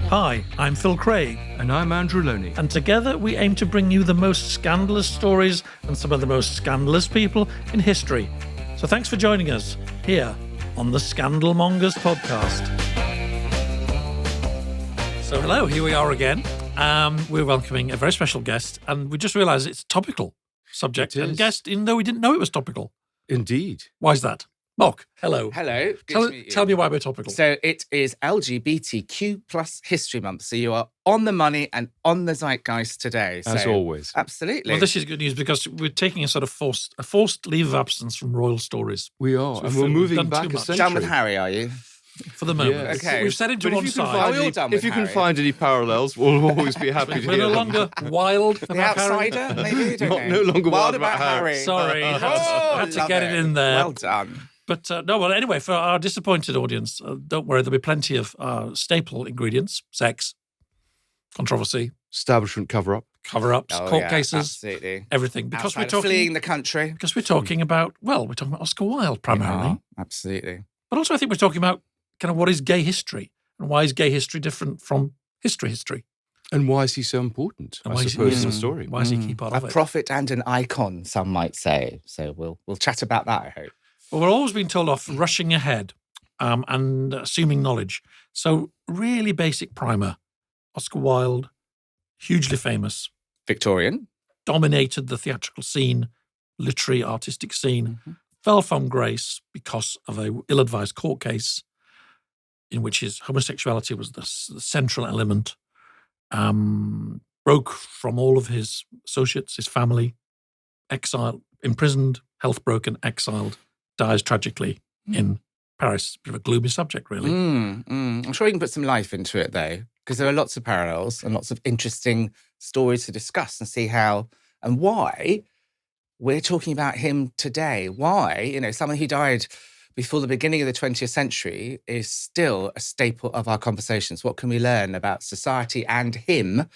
Hi, I'm Phil Craig. And I'm Andrew Loney. And together we aim to bring you the most scandalous stories and some of the most scandalous people in history. So thanks for joining us here on the Scandalmongers podcast. So hello, here we are again. We're welcoming a very special guest, and we just realised it's a topical subject and guest, even though we didn't know it was topical. Indeed. Why is that? Mok, hello. Hello. Tell me why we're topical. So it is LGBTQ plus History Month. So you are on the money and on the zeitgeist today. As always. Absolutely. Well, this is good news because we're taking a sort of forced leave of absence from royal stories. We are. So and we're moving back too a much. century. Done with Harry, are you? For the moment. Yes. Okay. We've set him to But one side. we all done with if you can Harry? find any parallels, we'll always be happy to We're hear no them. longer wild The about Harry. outsider, maybe? Don't know. No longer wild about Harry. Sorry, had to love get it in there. Well done. But anyway, for our disappointed audience, don't worry, there'll be plenty of staple ingredients: sex, controversy, Establishment cover-up. cover-ups, Oh, court yeah, cases, absolutely. everything. Because Outside we're of fleeing talking, the country. because we're talking about Oscar Wilde primarily, Absolutely. but also I think we're talking about kind of what is gay history and why is gay history different from history. And why is he so important, And I why is he- suppose, in the story? Why is he key part A of it? prophet and an icon, some might say. So we'll chat about that, I hope. Well, we're always being told off rushing ahead and assuming knowledge. So really basic primer. Oscar Wilde, hugely famous, Victorian. dominated the theatrical scene, literary, artistic scene, fell from grace because of a ill-advised court case in which his homosexuality was the central element, broke from all of his associates, his family, exiled, imprisoned, health broken, exiled, dies tragically in Paris. Bit of a gloomy subject, really. I'm sure you can put some life into it, though, because there are lots of parallels and lots of interesting stories to discuss and see how and why we're talking about him today. Why, someone who died before the beginning of the 20th century is still a staple of our conversations. What can we learn about society and him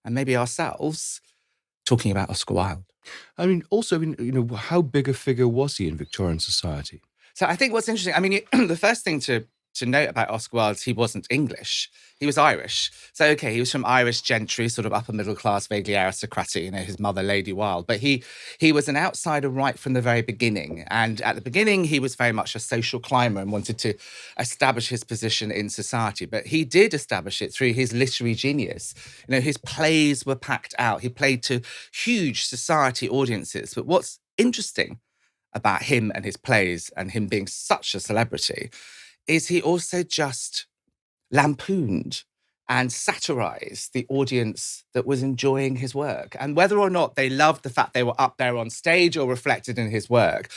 and maybe ourselves talking about Oscar Wilde? I mean, also, how big a figure was he in Victorian society? So I think what's interesting, the first thing to note about Oscar Wilde is he wasn't English. He was Irish. So, okay, he was from Irish gentry, sort of upper middle class, vaguely aristocratic, his mother, Lady Wilde. But he was an outsider right from the very beginning. And at the beginning, he was very much a social climber and wanted to establish his position in society. But he did establish it through his literary genius. His plays were packed out. He played to huge society audiences. But what's interesting about him and his plays and him being such a celebrity is he also just lampooned and satirized the audience that was enjoying his work. And whether or not they loved the fact they were up there on stage or reflected in his work,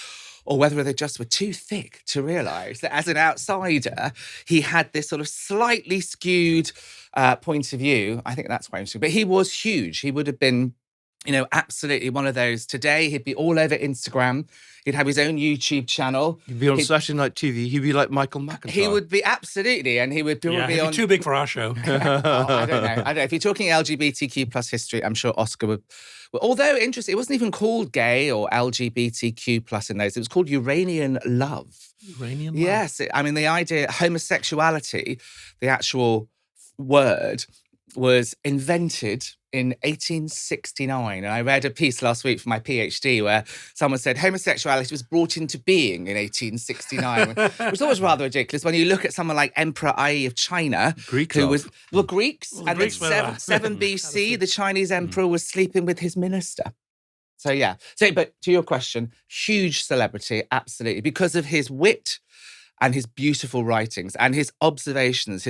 or whether they just were too thick to realise that as an outsider, he had this sort of slightly skewed point of view. I think that's quite interesting. But he was huge. He would have been absolutely one of those. Today, he'd be all over Instagram. He'd have his own YouTube channel. He'd be on Saturday Night TV. He'd be like Michael McIntyre. He would be absolutely, and he would be He'd on. be too big for our show. I don't know. If you're talking LGBTQ plus history, I'm sure Oscar would. Well, although interesting, it wasn't even called gay or LGBTQ plus in those. It was called Uranian love. Uranian love? Yes. The idea, homosexuality, the actual word, was invented in 1869. And I read a piece last week for my PhD where someone said homosexuality was brought into being in 1869, which was rather ridiculous when you look at someone like Emperor Ai of China, Greek who love. was Greeks, Well, and Greeks were in that. 7 BC, the Chinese emperor was sleeping with his minister. So yeah. But to your question, huge celebrity, absolutely, because of his wit and his beautiful writings and his observations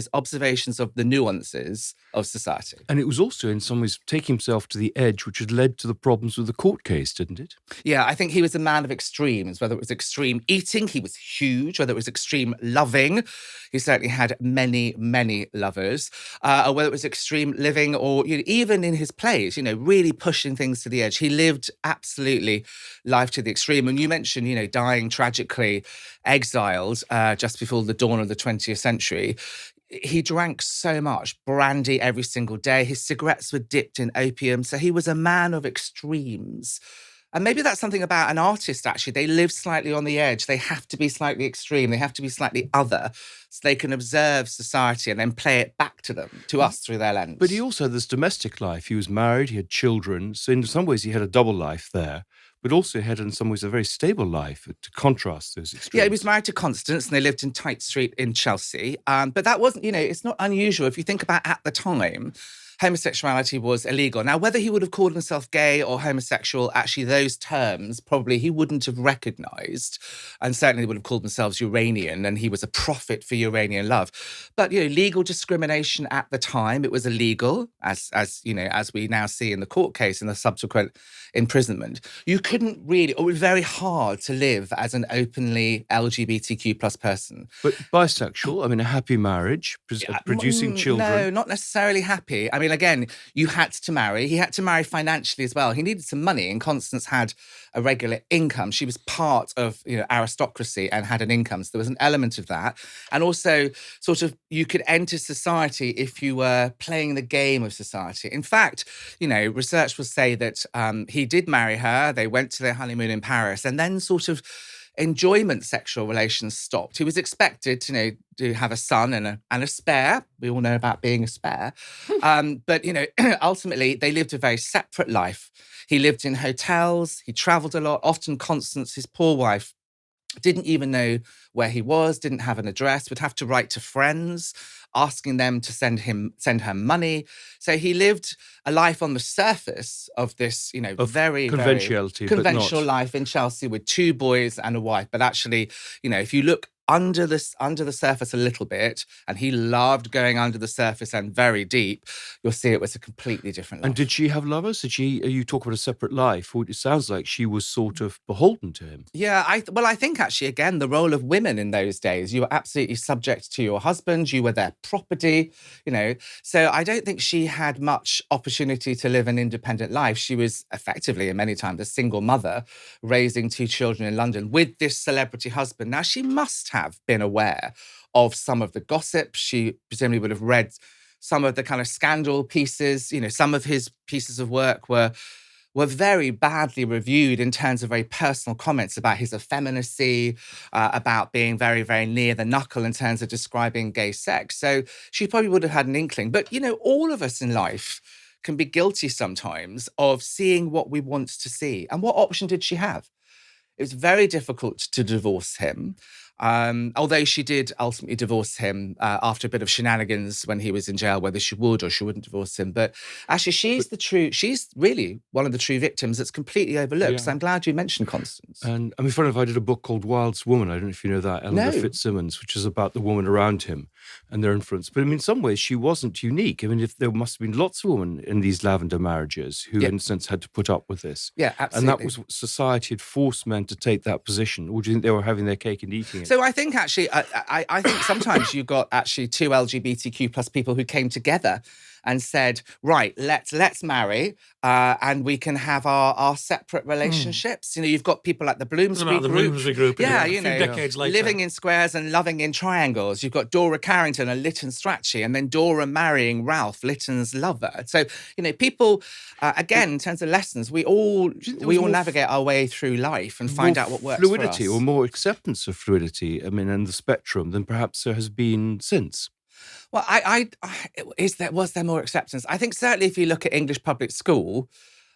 of the nuances of society. And it was also, in some ways, taking himself to the edge, which had led to the problems with the court case, didn't it? Yeah, I think he was a man of extremes, whether it was extreme eating, he was huge, whether it was extreme loving, he certainly had many, many lovers, or whether it was extreme living or even in his plays, really pushing things to the edge. He lived absolutely life to the extreme. And you mentioned, dying tragically, exiled just before the dawn of the 20th century. He drank so much brandy every single day. His cigarettes were dipped in opium. So he was a man of extremes. And maybe that's something about an artist, actually. They live slightly on the edge. They have to be slightly extreme. They have to be slightly other so they can observe society and then play it back to them, to us, through their lens. But he also had this domestic life. He was married, he had children. So in some ways he had a double life there, but also he had in some ways a very stable life to contrast those extremes. Yeah, he was married to Constance and they lived in Tite Street in Chelsea. But that wasn't, it's not unusual. If you think about at the time, homosexuality was illegal. Now, whether he would have called himself gay or homosexual, actually those terms probably he wouldn't have recognised, and certainly would have called themselves Uranian, and he was a prophet for Uranian love. But, legal discrimination at the time, it was illegal, as we now see in the court case and the subsequent imprisonment. You couldn't really, or it was very hard to live as an openly LGBTQ plus person. But bisexual, a happy marriage, producing children. No, not necessarily happy. Again, you had to marry. He had to marry financially as well. He needed some money, and Constance had a regular income. She was part of, aristocracy and had an income. So there was an element of that. And also, sort of, you could enter society if you were playing the game of society. In fact, research will say that he did marry her. They went to their honeymoon in Paris, and then sort of enjoyment sexual relations stopped. He was expected to have a son and a spare. We all know about being a spare. But, ultimately, they lived a very separate life. He lived in hotels. He travelled a lot. Often Constance, his poor wife, didn't even know where he was, didn't have an address, would have to write to friends, asking them to send her money. So he lived a life on the surface of this, very conventional life in Chelsea with 2 boys and a wife. But actually, if you look under the surface a little bit, and he loved going under the surface and very deep, you'll see it was a completely different life. And did she have lovers? You talk about a separate life? It sounds like she was sort of beholden to him. Yeah, I think actually, again, the role of women in those days, you were absolutely subject to your husband, you were their property, So I don't think she had much opportunity to live an independent life. She was effectively, and many times, a single mother raising 2 children in London with this celebrity husband. Now, she must have been aware of some of the gossip. She presumably would have read some of the kind of scandal pieces. Some of his pieces of work were very badly reviewed in terms of very personal comments about his effeminacy, about being very, very near the knuckle in terms of describing gay sex. So she probably would have had an inkling. But, all of us in life can be guilty sometimes of seeing what we want to see. And what option did she have? It was very difficult to divorce him. Although she did ultimately divorce him after a bit of shenanigans when he was in jail, whether she would or she wouldn't divorce him. But actually, she's really one of the true victims that's completely overlooked. Yeah. So I'm glad you mentioned Constance. And funny enough, I did a book called Wilde's Woman. I don't know if you know that, Eleanor Fitzsimmons, which is about the woman around him and their influence. But in some ways, she wasn't unique. If there must have been lots of women in these lavender marriages who, in a sense, had to put up with this. Yeah, absolutely. And that was society had forced men to take that position. Or do you think they were having their cake and eating it? So I think actually, I think sometimes you got actually 2 LGBTQ plus people who came together and said, right, let's marry and we can have our separate relationships. You've got people like the Bloomsbury group. Yeah, a few decades later. Living in squares and loving in triangles. You've got Dora Carrington and Lytton Strachey, and then Dora marrying Ralph, Lytton's lover. So, people, again, in terms of lessons, we all navigate our way through life and find out what works for us. Fluidity or more acceptance of fluidity, and the spectrum than perhaps there has been since. Well, was there more acceptance? I think certainly if you look at English public school,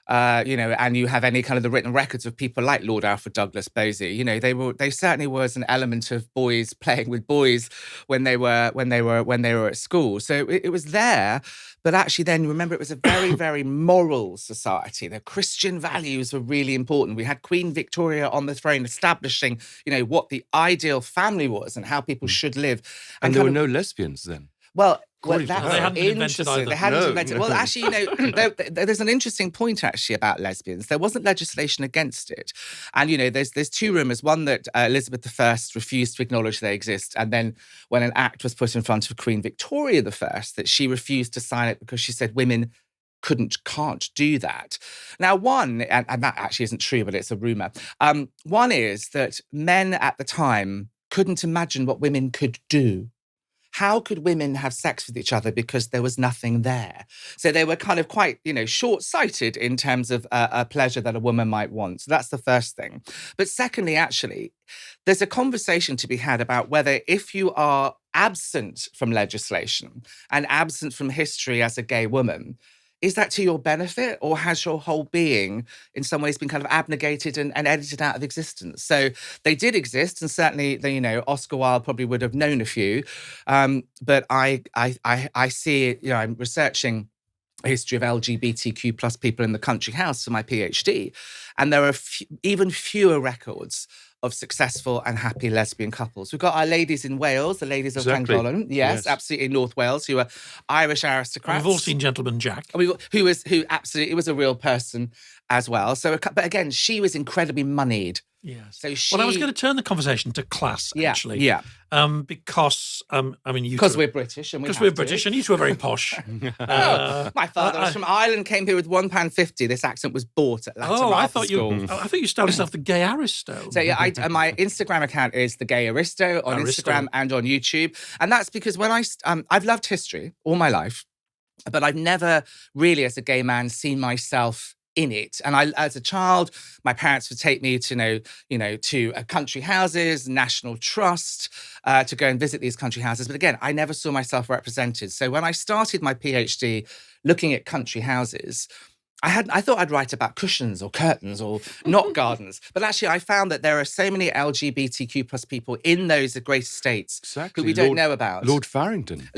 and you have any kind of the written records of people like Lord Alfred Douglas Bosie, they certainly was an element of boys playing with boys when they were at school. So it was there, but actually then remember it was a very, very moral society. The Christian values were really important. We had Queen Victoria on the throne establishing, what the ideal family was and how people should live. And there were no lesbians then. Well, they hadn't invented either. They hadn't invented. Well, actually, there's an interesting point actually about lesbians. There wasn't legislation against it, and there's 2 rumours. One that Elizabeth I refused to acknowledge they exist, and then when an act was put in front of Queen Victoria I, that she refused to sign it because she said women can't do that. Now, one, and that actually isn't true, but it's a rumour. One is that men at the time couldn't imagine what women could do. how could women have sex with each other because there was nothing there? So they were kind of quite, short-sighted in terms of a pleasure that a woman might want. So that's the first thing. But secondly, actually, there's a conversation to be had about whether if you are absent from legislation and absent from history as a gay woman, is that to your benefit, or has your whole being in some ways been kind of abnegated and edited out of existence? So they did exist, and certainly, Oscar Wilde probably would have known a few. But I see, I'm researching a history of LGBTQ plus people in the country house for my PhD, and there are even fewer records of successful and happy lesbian couples. We've got our ladies in Wales, the ladies of Llangollen, yes, absolutely, in North Wales, who are Irish aristocrats. We've all seen Gentleman Jack. Who absolutely, it was a real person as well. So, but again, she was incredibly moneyed. Yes. So I was going to turn the conversation to class, actually. Yeah. Because, because we're British and we're British and you two are very posh. My father was from Ireland, came here with £1.50. This accent was bought at Latin I thought you styled yourself the Gay Aristo. So my Instagram account is the Gay Aristo on Instagram and on YouTube, and that's because when I've loved history all my life, but I've never really, as a gay man, seen myself in it. And as a child, my parents would take me to country houses, National Trust, to go and visit these country houses. But again, I never saw myself represented. So when I started my PhD looking at country houses, I thought I'd write about cushions or curtains or not gardens. But actually, I found that there are so many LGBTQ plus people in those great estates who we don't know about. Lord Farrington.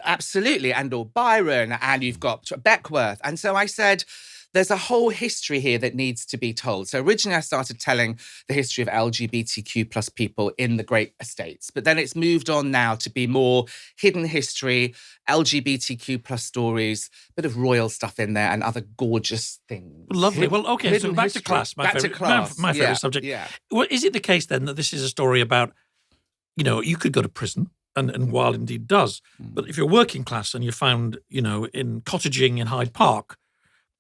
Absolutely. And Lord Byron. And you've got Beckworth. And so I said, there's a whole history here that needs to be told. So originally I started telling the history of LGBTQ plus people in the great estates, but then it's moved on now to be more hidden history, LGBTQ plus stories, bit of royal stuff in there and other gorgeous things. Lovely. Well, okay, so back to class. My favorite subject. Yeah. Well, is it the case then that this is a story about, you could go to prison, and Wilde indeed does, but if you're working class and you're found, in cottaging in Hyde Park,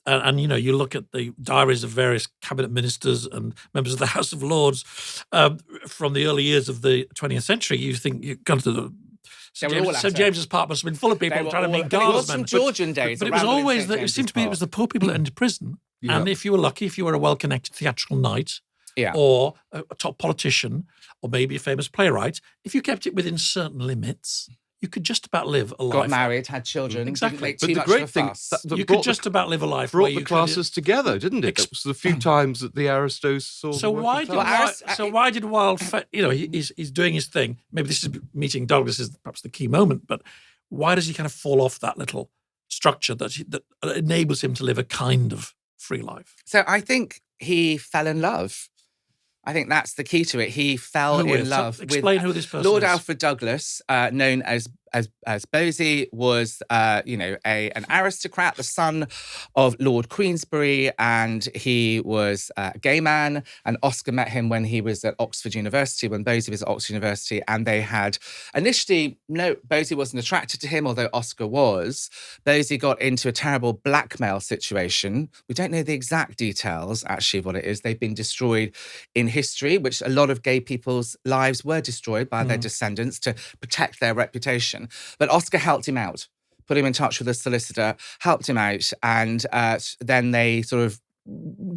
and you look at the diaries of various cabinet ministers and members of the House of Lords from the early years of the 20th century, you think you've gone to the St. James's Park must have been full of people trying to make guardsmen. It was some Georgian days. But it was always it seemed to be it was the poor people that entered prison. Yeah. And if you were lucky, if you were a well-connected theatrical knight, or a top politician, or maybe a famous playwright, if you kept it within certain limits, you could just about live a life. Got married, had children. Exactly. But the great thing, you could just about live a life. Brought the classes together, didn't it? It was the few times that the Aristos saw. So why did Wilde? He's doing his thing. Maybe this is meeting Douglas is perhaps the key moment. But why does he kind of fall off that little structure that enables him to live a kind of free life? So I think he fell in love. I think that's the key to it. He fell in love with who this person Lord is. Alfred Douglas, known as Bosie, was an aristocrat, the son of Lord Queensberry, and he was a gay man. And Oscar met him when he was at Oxford University, when Bosie was at Oxford University, and they had initially Bosie wasn't attracted to him, although Oscar was. Bosie got into a terrible blackmail situation. We don't know the exact details, actually, of what it is. They've been destroyed in history, which a lot of gay people's lives were destroyed by their descendants to protect their reputation. But Oscar helped him out, put him in touch with a solicitor, helped him out, and then they sort of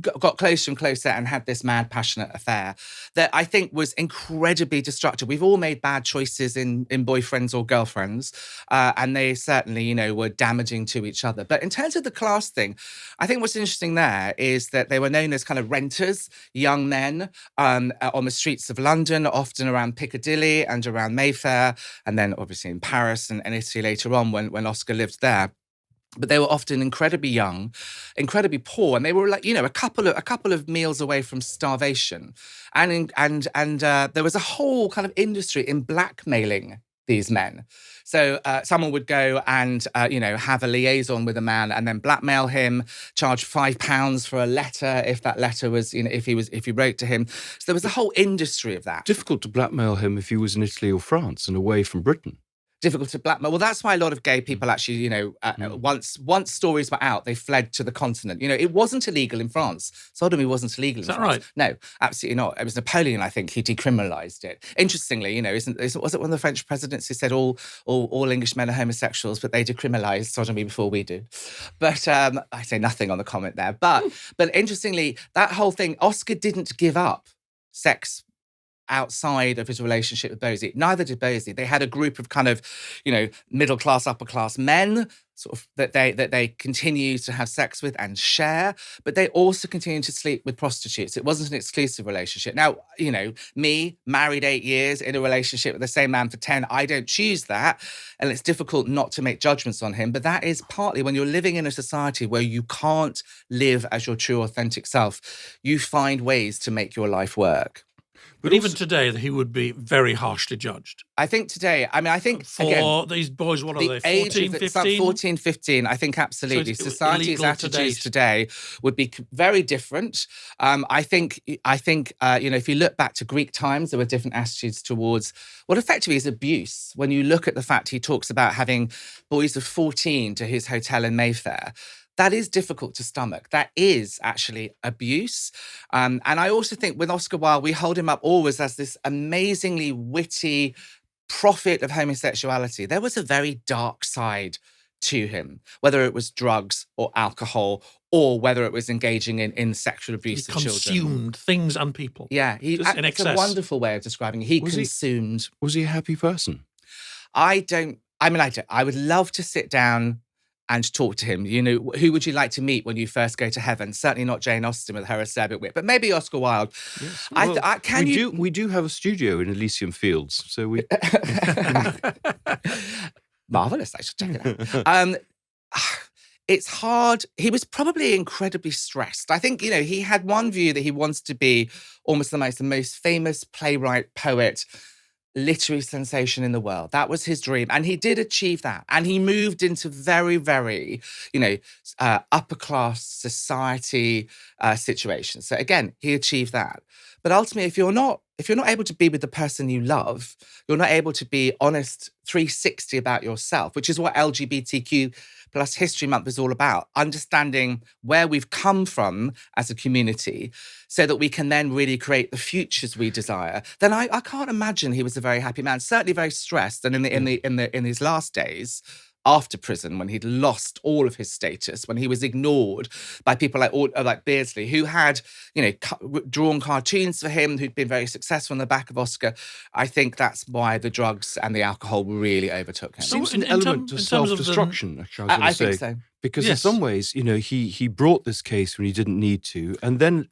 got closer and closer and had this mad, passionate affair that I think was incredibly destructive. We've all made bad choices in boyfriends or girlfriends, and they certainly, were damaging to each other. But in terms of the class thing, I think what's interesting there is that they were known as kind of renters, young men on the streets of London, often around Piccadilly and around Mayfair, and then obviously in Paris and Italy later on when Oscar lived there. But they were often incredibly young, incredibly poor, and they were like, a couple of meals away from starvation, and there was a whole kind of industry in blackmailing these men. So someone would go and have a liaison with a man, and then blackmail him, charge £5 for a letter if that letter was, if he wrote to him. So there was a whole industry of that. Difficult to blackmail him if he was in Italy or France and away from Britain. difficult to blackmail. Well, that's why a lot of gay people actually, once stories were out, they fled to the continent. It wasn't illegal in France. Sodomy wasn't illegal in France. Right? No, absolutely not. It was Napoleon, I think, who decriminalised it. Interestingly, was it one of the French presidents who said all English men are homosexuals, but they decriminalised sodomy before we do? But I say nothing on the comment there. But interestingly, that whole thing, Oscar didn't give up sex outside of his relationship with Bosie. Neither did Bosie. They had a group of kind of, middle class, upper class men, sort of that they continue to have sex with and share, but they also continue to sleep with prostitutes. It wasn't an exclusive relationship. Now, me, married 8 years, in a relationship with the same man for 10, I don't choose that, and it's difficult not to make judgments on him, but that is partly when you're living in a society where you can't live as your true, authentic self, you find ways to make your life work. But even today, he would be very harshly judged. I think today, For again, these boys, what are the they, age 14, of 15? 14, 15, I think absolutely. So it's Society's illegal attitudes today would be very different. I think, if you look back to Greek times, there were different attitudes towards what effectively is abuse. When you look at the fact he talks about having boys of 14 to his hotel in Mayfair, that is difficult to stomach. That is actually abuse. And I also think with Oscar Wilde, we hold him up always as this amazingly witty prophet of homosexuality. There was a very dark side to him, whether it was drugs or alcohol or whether it was engaging in sexual abuse of children. He consumed things and people. Yeah, it's a wonderful way of describing it. He consumed. Was he a happy person? I would love to sit down and talk to him. Who would you like to meet when you first go to heaven? Certainly not Jane Austen with her acerbic wit, but maybe Oscar Wilde. Yes. Well, we do have a studio in Elysium Fields, so we marvelous. I should check it out. It's hard. He was probably incredibly stressed. I think he had one view that he wants to be almost the most famous playwright, poet, literary sensation in the world. That was his dream. And he did achieve that. And he moved into very, very, upper class society situations. So again, he achieved that. But ultimately, if you're not able to be with the person you love, you're not able to be honest 360 about yourself, which is what LGBTQ plus History Month is all about, understanding where we've come from as a community so that we can then really create the futures we desire, then I can't imagine he was a very happy man, certainly very stressed. And in his last days, after prison, when he'd lost all of his status, when he was ignored by people like Beardsley, who had, drawn cartoons for him, who'd been very successful on the back of Oscar, I think that's why the drugs and the alcohol really overtook him. Seems an element of self-destruction, I think so. Because in some ways, he brought this case when he didn't need to, and then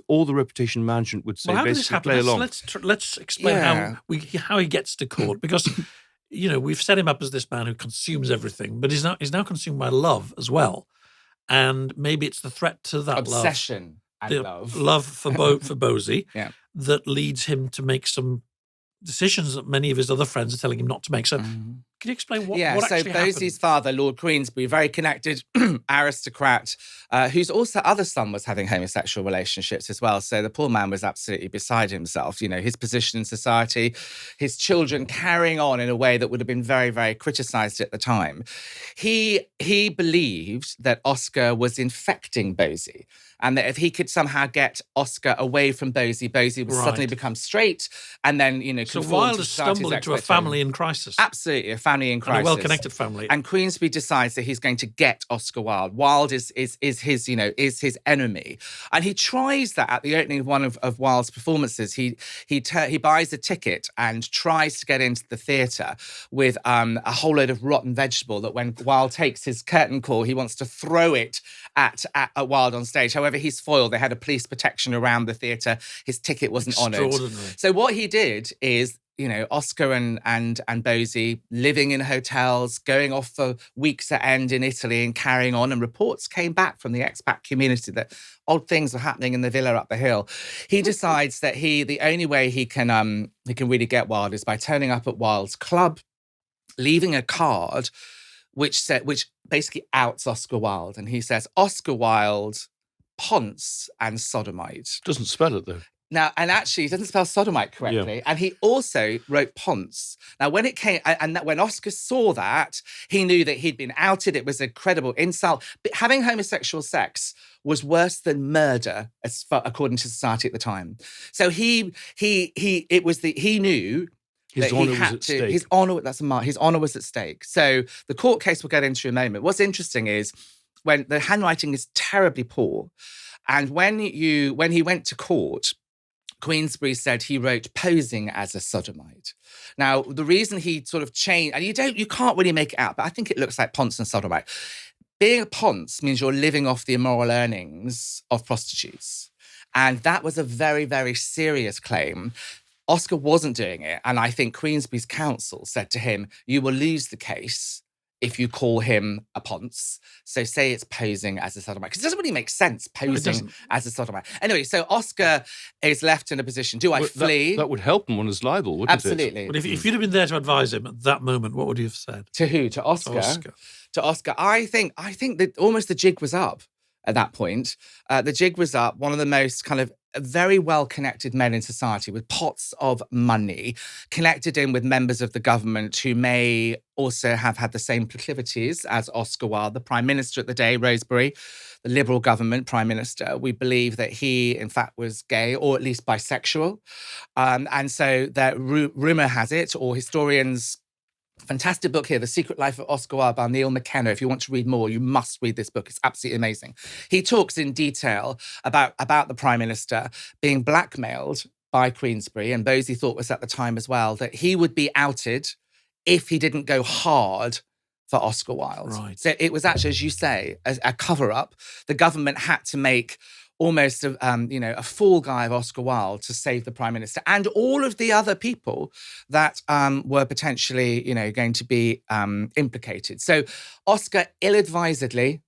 all the reputation management would say, basically play along. Let's explain how he gets to court, because we've set him up as this man who consumes everything, but he's now consumed by love as well, and maybe it's the threat to that obsession love for Bosie that leads him to make some decisions that many of his other friends are telling him not to make. So can you explain what actually happened? Bosie's father, Lord Queensberry, very connected aristocrat, whose also other son was having homosexual relationships as well. So the poor man was absolutely beside himself. His position in society, his children carrying on in a way that would have been very, very criticised at the time. He believed that Oscar was infecting Bosie, and that if he could somehow get Oscar away from Bosie, Bosie would suddenly become straight, and then so Wilde has stumbled into a family in crisis. Absolutely, a family in crisis, and a well-connected family. And Queensberry decides that he's going to get Oscar Wilde. Wilde is his enemy, and he tries that at the opening of one of Wilde's performances. He buys a ticket and tries to get into the theatre with a whole load of rotten vegetable that when Wilde takes his curtain call, he wants to throw it at Wilde on stage. However, he's foiled. They had a police protection around the theatre. His ticket wasn't honoured. So what he did is, Oscar and Bosie living in hotels, going off for weeks at end in Italy and carrying on. And reports came back from the expat community that odd things were happening in the villa up the hill. He decides that the only way he can really get Wilde is by turning up at Wilde's club, leaving a card which basically outs Oscar Wilde. And he says, Oscar Wilde, ponce and sodomite. Doesn't spell it, though. Now, and actually, he doesn't spell sodomite correctly. Yeah. And he also wrote Ponce. Now, when it came, and when Oscar saw that, he knew that he'd been outed. It was a credible insult. But having homosexual sex was worse than murder, according to society at the time. So he knew his honor was at stake. His honor was at stake. So the court case we'll get into in a moment. What's interesting is when the handwriting is terribly poor, and when he went to court, Queensberry said he wrote posing as a sodomite. Now, the reason he sort of changed, and you can't really make it out, but I think it looks like Ponce and sodomite. Being a Ponce means you're living off the immoral earnings of prostitutes. And that was a very, very serious claim. Oscar wasn't doing it. And I think Queensberry's counsel said to him, you will lose the case if you call him a Ponce. So say it's posing as a sodomite. Because it doesn't really make sense, posing as a sodomite. Anyway, so Oscar is left in a position. Do I flee? That would help him on his libel, wouldn't it? Absolutely. But if you'd have been there to advise him at that moment, what would you have said? To who? To Oscar? To Oscar. I think that almost the jig was up at that point. The jig was up. One of the most kind of very well-connected men in society with pots of money, connected in with members of the government who may also have had the same proclivities as Oscar Wilde, the Prime Minister at the day, Rosebery, the Liberal government Prime Minister. We believe that he, in fact, was gay or at least bisexual. And so that rumour has it, or historians... Fantastic book here, The Secret Life of Oscar Wilde by Neil McKenna. If you want to read more, you must read this book. It's absolutely amazing. He talks in detail about the Prime Minister being blackmailed by Queensberry, and those he thought was at the time as well, that he would be outed if he didn't go hard for Oscar Wilde. Right. So it was actually, as you say, a cover-up. The government had to make almost a fool guy of Oscar Wilde to save the Prime Minister and all of the other people that were potentially, going to be implicated. So Oscar ill-advisedly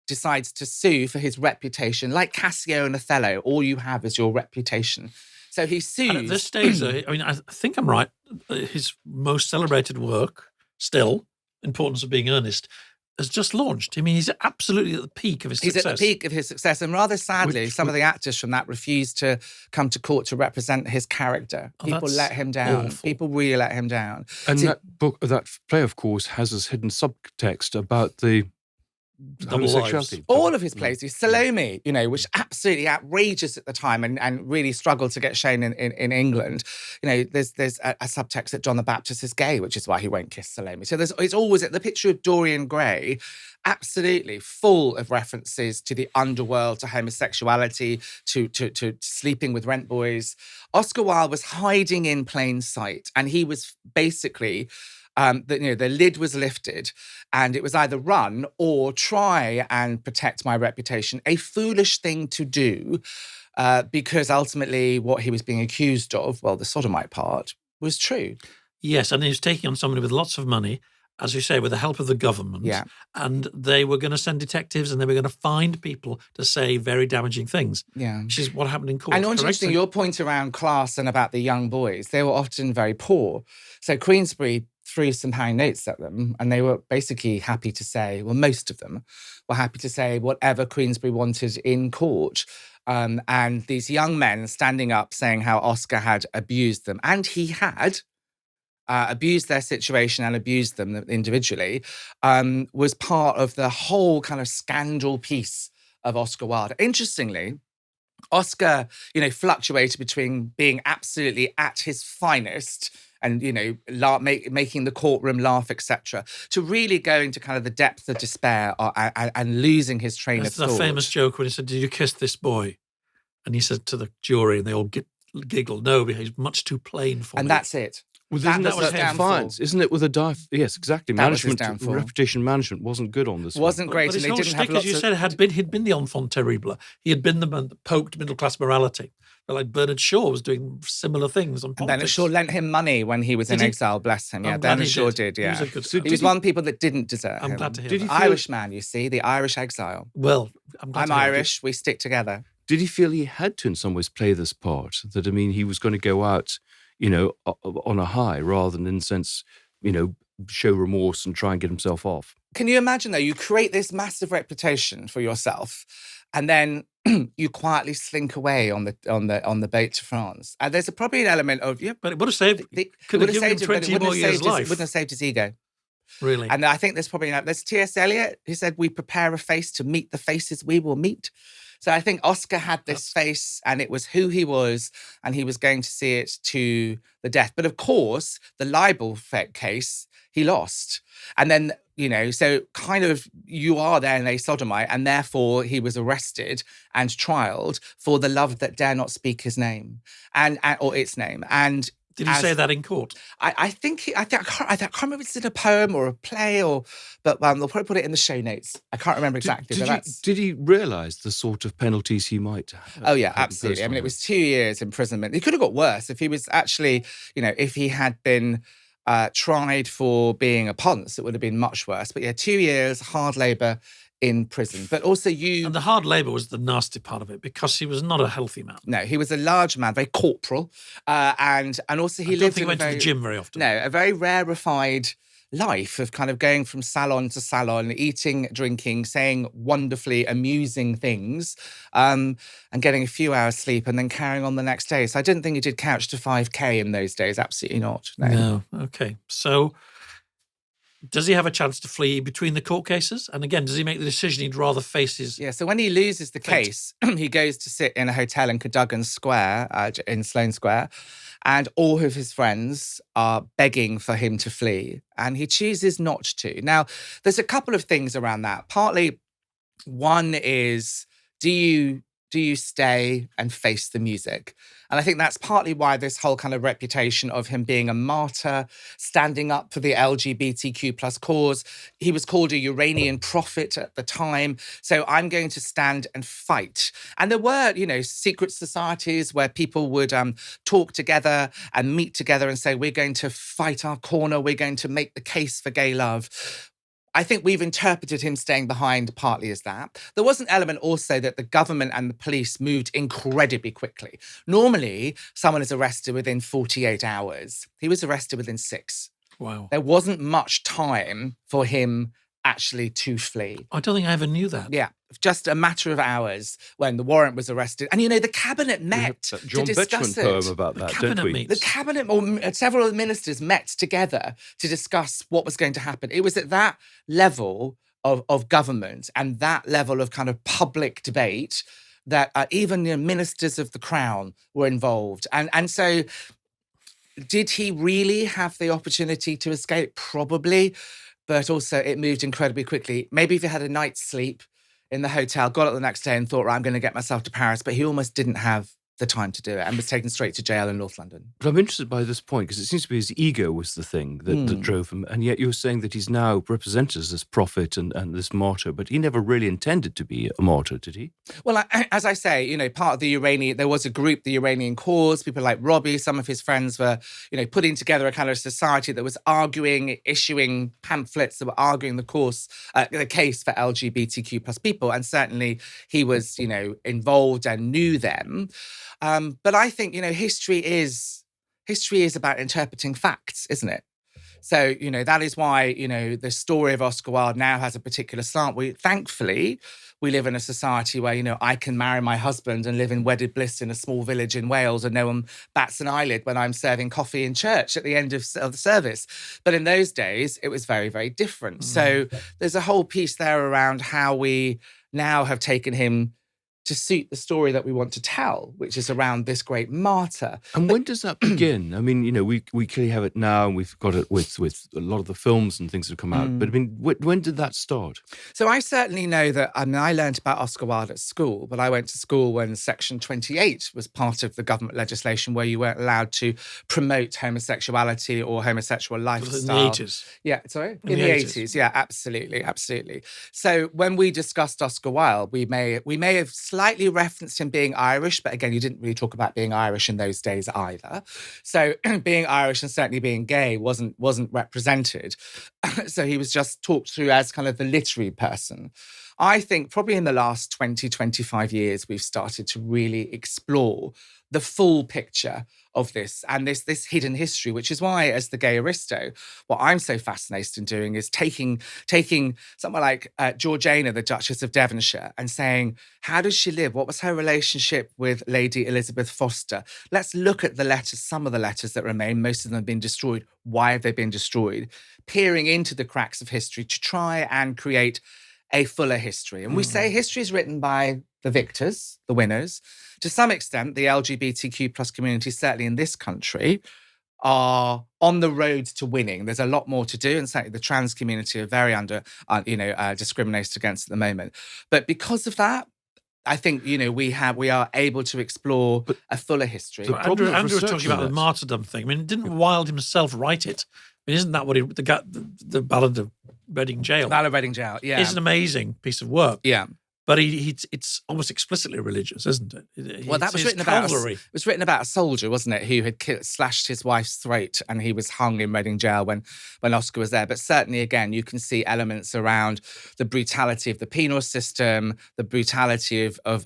decides to sue for his reputation. Like Cassio and Othello, all you have is your reputation. So he sues. And at this stage, I think I'm right, his most celebrated work, still, Importance of Being Earnest, has just launched. I mean, he's absolutely at the peak of his success. He's at the peak of his success. And rather sadly, some of the actors from that refused to come to court to represent his character. People let him down. Awful. People really let him down. And that play, of course, has this hidden subtext about the homosexuality. All of his plays do. Salome, which absolutely outrageous at the time and really struggled to get shown in England. There's a subtext that John the Baptist is gay, which is why he won't kiss Salome. So it's always the picture of Dorian Gray, absolutely full of references to the underworld, to homosexuality, to sleeping with rent boys. Oscar Wilde was hiding in plain sight, and he was basically... the lid was lifted, and it was either run or try and protect my reputation. A foolish thing to do, because ultimately what he was being accused of, well, the sodomite part, was true. Yes, and he was taking on somebody with lots of money, as you say, with the help of the government. Yeah. And they were going to send detectives and they were going to find people to say very damaging things. Yeah. Which is what happened in court. And interesting, your point around class and about the young boys, they were often very poor. So Queensberry threw some pound notes at them, and they were basically happy to say, well, most of them were happy to say whatever Queensberry wanted in court. And these young men standing up saying how Oscar had abused them, and he had abused their situation and abused them individually, was part of the whole kind of scandal piece of Oscar Wilde. Interestingly, Oscar, fluctuated between being absolutely at his finest and, making the courtroom laugh, etc., to really going to kind of the depth of despair and losing his train of thought. That's the famous joke when he said, "Did you kiss this boy?" And he said to the jury, and they all giggled, "No, he's much too plain for me." And that's it. Well, isn't that was defiance? Isn't it with a yes, exactly. Management, reputation management wasn't good on this. Wasn't great, but and they didn't have lots as you said, he'd been the enfant terrible. He had been the man that poked middle class morality. But like Bernard Shaw was doing similar things on politics. And Bernard Shaw lent him money when he was in exile. Bless him. Yeah, Bernard Shaw did. Yeah, he was one of the people that didn't desert him. I'm glad to hear that. Irish man, you see, the Irish exile. Well, I'm Irish. We stick together. Did he feel he had to, in some ways, play this part? That he was going to go out, on a high, rather than, in a sense, show remorse and try and get himself off. Can you imagine, though, you create this massive reputation for yourself, and then you quietly slink away on the boat to France. And there's probably an element of but it would have saved. Could have given him 20 more years' life. It wouldn't have saved his ego. Really? And I think there's T.S. Eliot who said, "We prepare a face to meet the faces we will meet." So I think Oscar had this face, and it was who he was, and he was going to see it to the death. But of course, the libel case, he lost. And then, so kind of you are then a sodomite, and therefore he was arrested and trialed for the love that dare not speak his name or its name. And did he say that in court? I can't remember if it's in a poem or a play, but they'll probably put it in the show notes. I can't remember exactly. Did he realise the sort of penalties he might have? Oh yeah, absolutely. I mean, it was 2 years imprisonment. It could have got worse if he was actually, if he had been tried for being a ponce, it would have been much worse. But yeah, 2 years hard labour in prison. But also And the hard labour was the nasty part of it, because he was not a healthy man. No, he was a large man, very corporal. And also he lived he went to the gym very often. No, a very rarefied life of kind of going from salon to salon, eating, drinking, saying wonderfully amusing things, and getting a few hours sleep and then carrying on the next day. So I didn't think he did couch to 5K in those days. Absolutely not. No. Okay. So does he have a chance to flee between the court cases? And again, does he make the decision he'd rather face his... Yeah, so when he loses the case, he goes to sit in a hotel in Cadogan Square, in Sloane Square, and all of his friends are begging for him to flee, and he chooses not to. Now, there's a couple of things around that. Partly, one is, do you stay and face the music? And I think that's partly why this whole kind of reputation of him being a martyr, standing up for the LGBTQ plus cause. He was called a Uranian prophet at the time. So I'm going to stand and fight. And there were, secret societies where people would talk together and meet together and say, we're going to fight our corner. We're going to make the case for gay love. I think we've interpreted him staying behind partly as that. There was an element also that the government and the police moved incredibly quickly. Normally, someone is arrested within 48 hours. He was arrested within 6. Wow. There wasn't much time for him actually to flee. I don't think I ever knew that. Yeah, just a matter of hours when the warrant was arrested. And, the cabinet met to discuss it. Poem about that, don't we? The cabinet, or several of the ministers met together to discuss what was going to happen. It was at that level of government and that level of kind of public debate that even ministers of the crown were involved. And so did he really have the opportunity to escape? Probably. But also it moved incredibly quickly. Maybe if he had a night's sleep in the hotel, got up the next day and thought, right, I'm going to get myself to Paris. But he almost didn't have the time to do it and was taken straight to jail in North London. But I'm interested by this point because it seems to be his ego was the thing that drove him. And yet you're saying that he's now represented as this prophet and this martyr, but he never really intended to be a martyr, did he? Well, as I say, part of the there was a group, the Uranian Cause, people like Robbie, some of his friends were, putting together a kind of society that was arguing, issuing pamphlets that were arguing the case for LGBTQ plus people. And certainly he was, involved and knew them. But I think, history is about interpreting facts, isn't it? So, that is why, the story of Oscar Wilde now has a particular slant. Thankfully, we live in a society where, I can marry my husband and live in wedded bliss in a small village in Wales and no one bats an eyelid when I'm serving coffee in church at the end of the service. But in those days, it was very, very different. So there's a whole piece there around how we now have taken him to suit the story that we want to tell, which is around this great martyr. And when does that begin? I mean, we clearly have it now, and we've got it with a lot of the films and things that have come out. But I mean, when did that start? So I certainly know that, I learned about Oscar Wilde at school, but I went to school when Section 28 was part of the government legislation where you weren't allowed to promote homosexuality or homosexual lifestyle. In the 80s. Yeah, sorry? In the 80s. Yeah, absolutely, absolutely. So when we discussed Oscar Wilde, we may have slightly referenced him being Irish, but again, you didn't really talk about being Irish in those days either. So being Irish and certainly being gay wasn't represented. So he was just talked through as kind of the literary person. I think probably in the last 20, 25 years, we've started to really explore the full picture of this and this hidden history, which is why, as the Gay Aristo, what I'm so fascinated in doing is taking someone like Georgiana, the Duchess of Devonshire, and saying, how does she live? What was her relationship with Lady Elizabeth Foster? Let's look at the letters, some of the letters that remain. Most of them have been destroyed. Why have they been destroyed? Peering into the cracks of history to try and create a fuller history. And we say history is written by the victors, the winners. To some extent, the LGBTQ plus community, certainly in this country, are on the road to winning. There's a lot more to do, and certainly the trans community are very under, discriminated against at the moment. But because of that, I think we are able to explore a fuller history. So Andrew was talking about the martyrdom thing. I mean, didn't Wilde himself write it? I mean, isn't that what the Ballad of Reading Gaol? Ballad of Reading Gaol, yeah, is an amazing piece of work. Yeah. But it's almost explicitly religious, isn't it? Well, that was written about. It was written about a soldier, wasn't it, who had slashed his wife's throat, and he was hung in Reading Gaol when Oscar was there. But certainly, again, you can see elements around the brutality of the penal system, the brutality of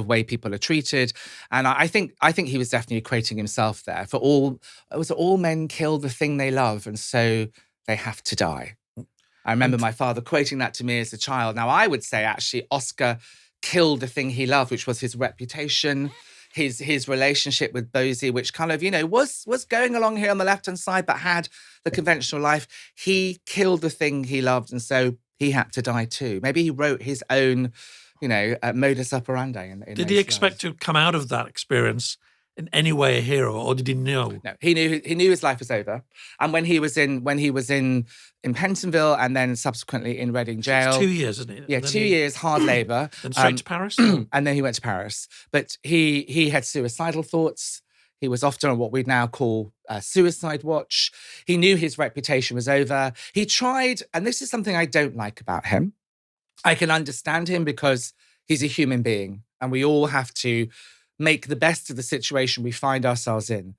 way people are treated, and I think he was definitely equating himself there. All men kill the thing they love, and so they have to die. I remember my father quoting that to me as a child. Now, I would say, actually, Oscar killed the thing he loved, which was his reputation, his relationship with Bosie, which kind of, was going along here on the left-hand side, but had the conventional life. He killed the thing he loved, and so he had to die too. Maybe he wrote his own, modus operandi. Did he expect to come out of that experience in any way a hero, or did he know? No, he knew his life was over. And when he was in Pentonville and then subsequently in Reading Gaol. It's 2 years, isn't it? Yeah, 2 years, hard labour. Then straight to Paris? And then he went to Paris. But he had suicidal thoughts. He was often on what we now call suicide watch. He knew his reputation was over. He tried, and this is something I don't like about him. I can understand him because he's a human being, and we all have to make the best of the situation we find ourselves in.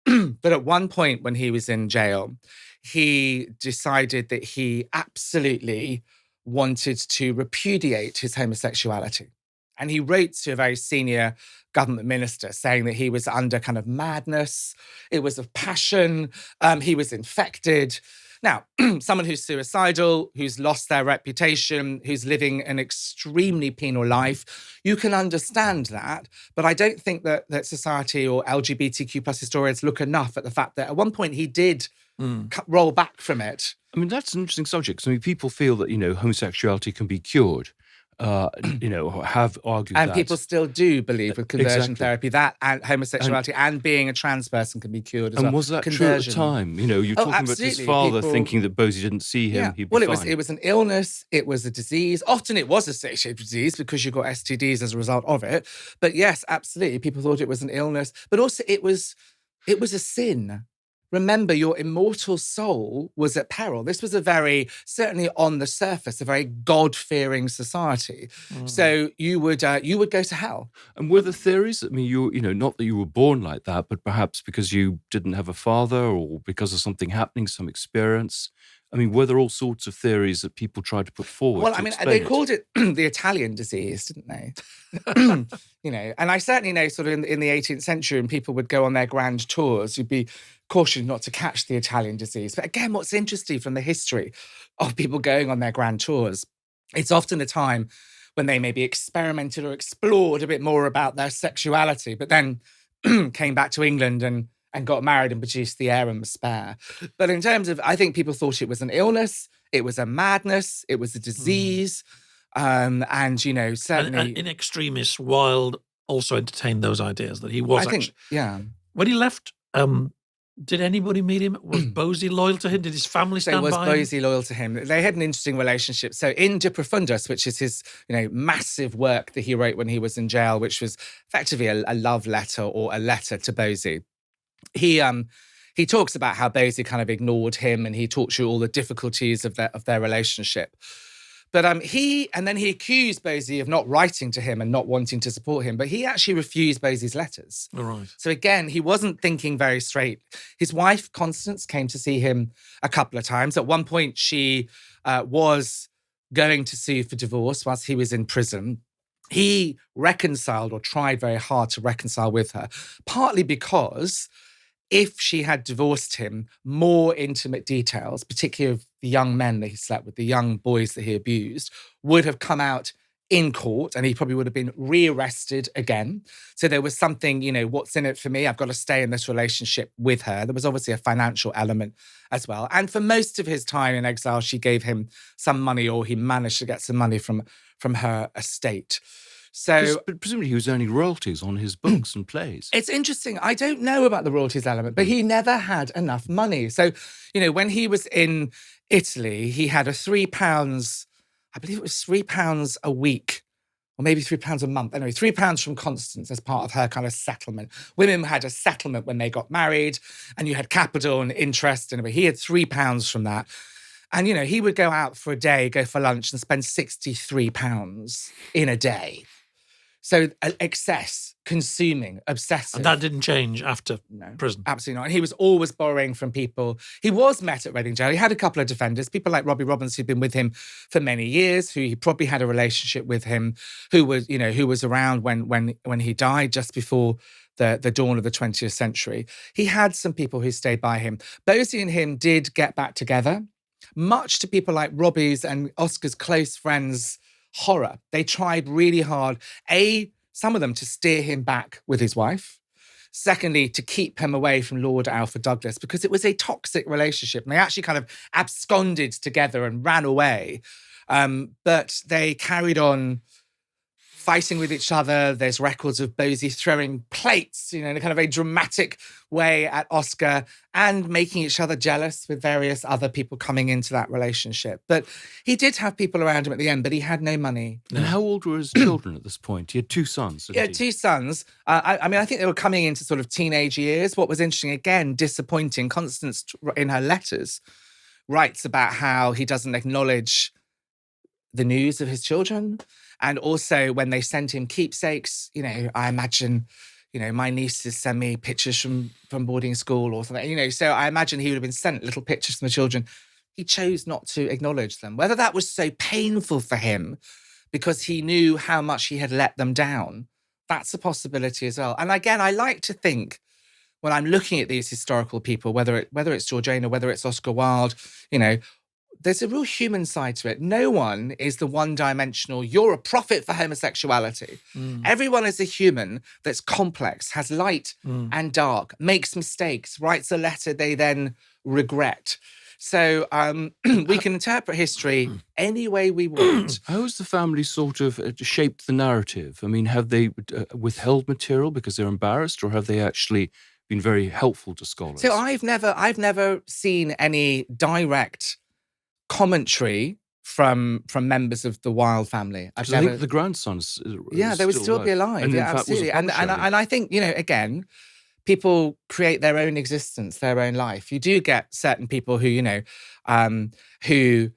But at one point when he was in jail, he decided that he absolutely wanted to repudiate his homosexuality. And he wrote to a very senior government minister saying that he was under kind of madness. It was of passion. He was infected. Now, someone who's suicidal, who's lost their reputation, who's living an extremely penal life, you can understand that. But I don't think that society or LGBTQ plus historians look enough at the fact that at one point he did roll back from it. I mean, that's an interesting subject. I mean, people feel that, homosexuality can be cured. Have argued and that. people still do believe with conversion therapy that homosexuality and being a trans person can be cured as well. And was that true at the time? You're talking about his father thinking that Bosie didn't see him. He'd be fine. It was an illness. It was a disease. Often it was associated with disease because you got STDs as a result of it. But yes, absolutely, people thought it was an illness. But also it was a sin. Remember, your immortal soul was at peril. This was certainly on the surface, a very God-fearing society. So you would go to hell. And were the theories, I mean, not that you were born like that, but perhaps because you didn't have a father or because of something happening, some experience? I mean, were there all sorts of theories that people tried to put forward? Well, I mean, they called it the Italian disease, didn't they? And I certainly know sort of in the 18th century when people would go on their grand tours, you'd be cautioned not to catch the Italian disease. But again, what's interesting from the history of people going on their grand tours, it's often a time when they maybe experimented or explored a bit more about their sexuality, but then came back to England and got married and produced the heir and spare. But in terms of, I think people thought it was an illness, it was a madness, it was a disease. And, certainly... And in extremis, Wilde also entertained those ideas that he was When he left, did anybody meet him? Was Bosie loyal to him? Did his family stand by him? Was Bosie loyal to him? They had an interesting relationship. So in De Profundis, which is his, massive work that he wrote when he was in jail, which was effectively a love letter or a letter to Bosie, he talks about how Bosie kind of ignored him, and he talks you all the difficulties of their relationship. But he accused Bosie of not writing to him and not wanting to support him, but he actually refused Bosie's letters. All right. So again, he wasn't thinking very straight. His wife, Constance, came to see him a couple of times. At one point, she was going to sue for divorce whilst he was in prison. He reconciled, or tried very hard to reconcile with her, partly because if she had divorced him, more intimate details, particularly of the young men that he slept with, the young boys that he abused, would have come out in court, and he probably would have been rearrested again. So there was something, what's in it for me? I've got to stay in this relationship with her. There was obviously a financial element as well. And for most of his time in exile, she gave him some money, or he managed to get some money from her estate. So, but presumably he was earning royalties on his books and plays. It's interesting. I don't know about the royalties element, but he never had enough money. So, when he was in Italy, he had a £3, I believe it was £3 a week, or maybe £3 a month. Anyway, £3 from Constance as part of her kind of settlement. Women had a settlement when they got married, and you had capital and interest. Anyway, he had £3 from that. And, he would go out for a day, go for lunch, and spend £63 in a day. So excess, consuming, obsessive. And that didn't change after prison? Absolutely not. And he was always borrowing from people. He was met at Reading Jail. He had a couple of defenders, people like Robbie Robbins, who'd been with him for many years, who he probably had a relationship with him, who was around when he died just before the dawn of the 20th century. He had some people who stayed by him. Bosie and him did get back together, much to people like Robbie's and Oscar's close friends' horror. They tried really hard, some of them to steer him back with his wife. Secondly, to keep him away from Lord Alfred Douglas, because it was a toxic relationship. And they actually kind of absconded together and ran away. But they carried on fighting with each other. There's records of Bosie throwing plates, in a kind of a dramatic way at Oscar, and making each other jealous with various other people coming into that relationship. But he did have people around him at the end, but he had no money. And how old were his children at this point? He had 2 sons, didn't he? He had 2 sons. I think they were coming into sort of teenage years. What was interesting, again, disappointing, Constance, in her letters, writes about how he doesn't acknowledge the news of his children. And also when they send him keepsakes, I imagine, my nieces send me pictures from boarding school or something, so I imagine he would have been sent little pictures from the children. He chose not to acknowledge them. Whether that was so painful for him because he knew how much he had let them down, that's a possibility as well. And again, I like to think when I'm looking at these historical people, whether it's Georgiana, whether it's Oscar Wilde, there's a real human side to it. No one is the one-dimensional, you're a prophet for homosexuality. Everyone is a human that's complex, has light and dark, makes mistakes, writes a letter they then regret. So we can interpret history any way we want. How has the family sort of shaped the narrative? I mean, have they withheld material because they're embarrassed, or have they actually been very helpful to scholars? So I've never seen any direct commentary from members of the Wilde family. I think the grandsons, they would still be alive. And absolutely. And I think again, people create their own existence, their own life. You do get certain people who who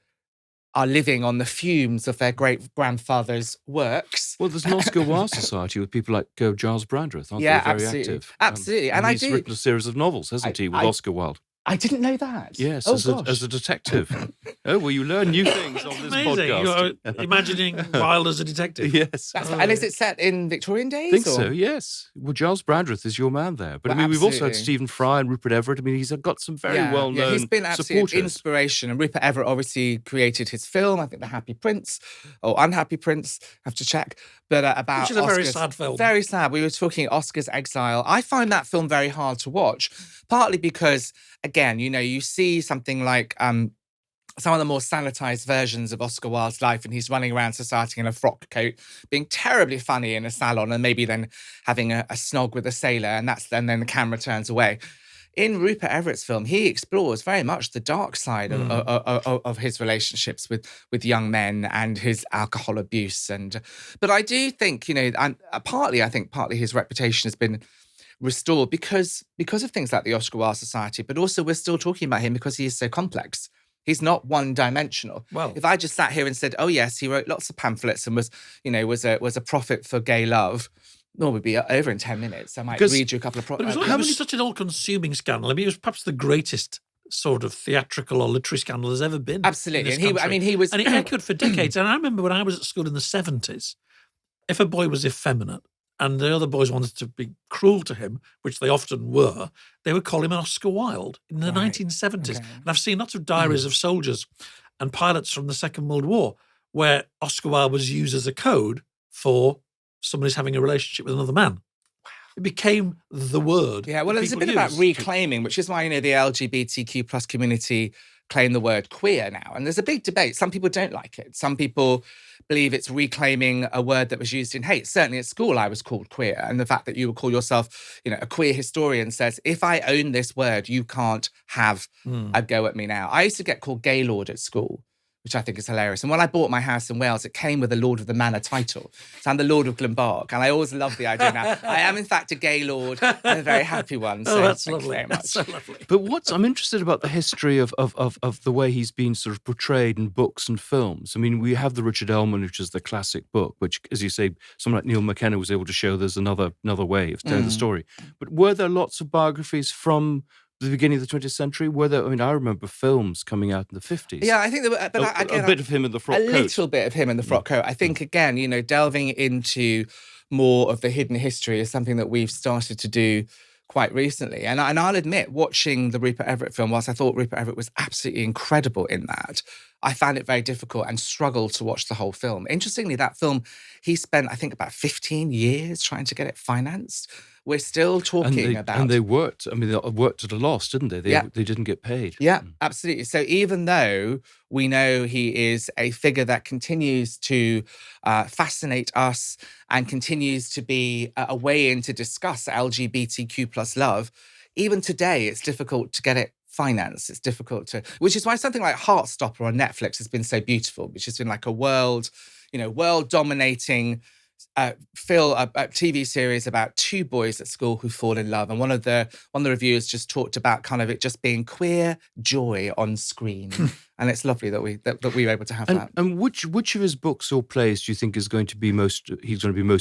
are living on the fumes of their great grandfather's works. Well, there's an Oscar Wilde Society with people like Giles Brandreth, aren't they? Very absolutely. active. Absolutely. And he's written a series of novels, hasn't he, with Oscar Wilde? I didn't know that. Yes, as a detective. Oh, well, you learn new things on this podcast. You're imagining Wilde as a detective. Yes. And is it set in Victorian days? I think so, yes. Well, Giles Brandreth is your man there. But we've also had Stephen Fry and Rupert Everett. I mean, he's got some very well-known he's been absolute inspiration. And Rupert Everett obviously created his film, I think The Happy Prince, or Unhappy Prince, I have to check. But about which is a very sad film. Very sad. We were talking Oscar's Exile. I find that film very hard to watch, partly because, again, you see something like some of the more sanitized versions of Oscar Wilde's life, and he's running around society in a frock coat, being terribly funny in a salon, and maybe then having a snog with a sailor, and then the camera turns away. In Rupert Everett's film, he explores very much the dark side of his relationships with young men and his alcohol abuse. But I do think, and partly his reputation has been restored because of things like the Oscar Wilde Society, but also we're still talking about him because he is so complex. He's not one-dimensional. Well, if I just sat here and said, "Oh yes, he wrote lots of pamphlets and was a prophet for gay love," we'd be over in 10 minutes. I might read you a couple of... But it was such an all-consuming scandal. I mean, it was perhaps the greatest sort of theatrical or literary scandal there's ever been. Absolutely. In And he was... And it echoed for decades. And I remember when I was at school in the 70s, if a boy was effeminate and the other boys wanted to be cruel to him, which they often were, they would call him an Oscar Wilde in the 1970s. Okay. And I've seen lots of diaries of soldiers and pilots from the Second World War where Oscar Wilde was used as a code for somebody's having a relationship with another man. It became the word. Yeah, well, it's a bit about reclaiming, which is why, the LGBTQ plus community claim the word queer now. And there's a big debate. Some people don't like it. Some people believe it's reclaiming a word that was used in hate. Certainly at school, I was called queer. And the fact that you would call yourself, a queer historian says, if I own this word, you can't have a go at me now. I used to get called Gaylord at school, which I think is hilarious. And when I bought my house in Wales, it came with a Lord of the Manor title. So I'm the Lord of Glenbark. And I always love the idea now. I am, in fact, a gay lord and a very happy one. So that's lovely. Very much. That's so lovely. But I'm interested about the history of the way he's been sort of portrayed in books and films. I mean, we have the Richard Ellman, which is the classic book, which, as you say, someone like Neil McKenna was able to show there's another way of telling the story. But were there lots of biographies from the beginning of the 20th century? I remember films coming out in the 50s. Yeah, I think there were, but again, a bit of him in the frock coat. A little bit of him in the frock coat. I think, again, delving into more of the hidden history is something that we've started to do quite recently. And I'll admit, watching the Rupert Everett film, whilst I thought Rupert Everett was absolutely incredible in that, I found it very difficult and struggled to watch the whole film. Interestingly, that film, he spent, I think, about 15 years trying to get it financed. We're still talking about... And they worked. I mean, they worked at a loss, didn't they? They didn't get paid. Yeah, absolutely. So even though we know he is a figure that continues to fascinate us and continues to be a way in to discuss LGBTQ plus love, even today it's difficult to get it financed. It's difficult to... Which is why something like Heartstopper on Netflix has been so beautiful, which has been like a world-dominating... a TV series about two boys at school who fall in love, and one of the reviewers just talked about kind of it just being queer joy on screen, and it's lovely that we were able to have that. And which of his books or plays do you think he's going to be most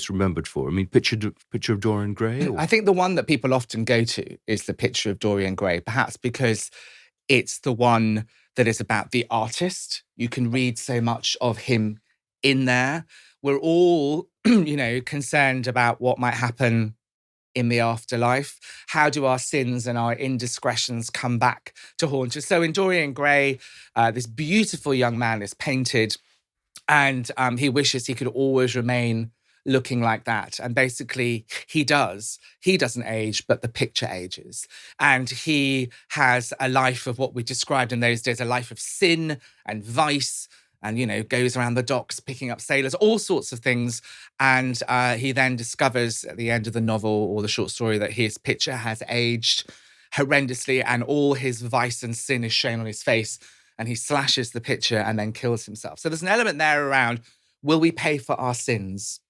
remembered for? I mean, Picture of Dorian Gray. Or? I think the one that people often go to is the Picture of Dorian Gray, perhaps because it's the one that is about the artist. You can read so much of him in there. We're all, concerned about what might happen in the afterlife. How do our sins and our indiscretions come back to haunt us? So in Dorian Gray, this beautiful young man is painted, and he wishes he could always remain looking like that. And basically, he does. He doesn't age, but the picture ages. And he has a life of what we described in those days, a life of sin and vice, and, goes around the docks picking up sailors, all sorts of things. And he then discovers at the end of the novel or the short story that his picture has aged horrendously and all his vice and sin is shown on his face. And he slashes the picture and then kills himself. So there's an element there around, will we pay for our sins?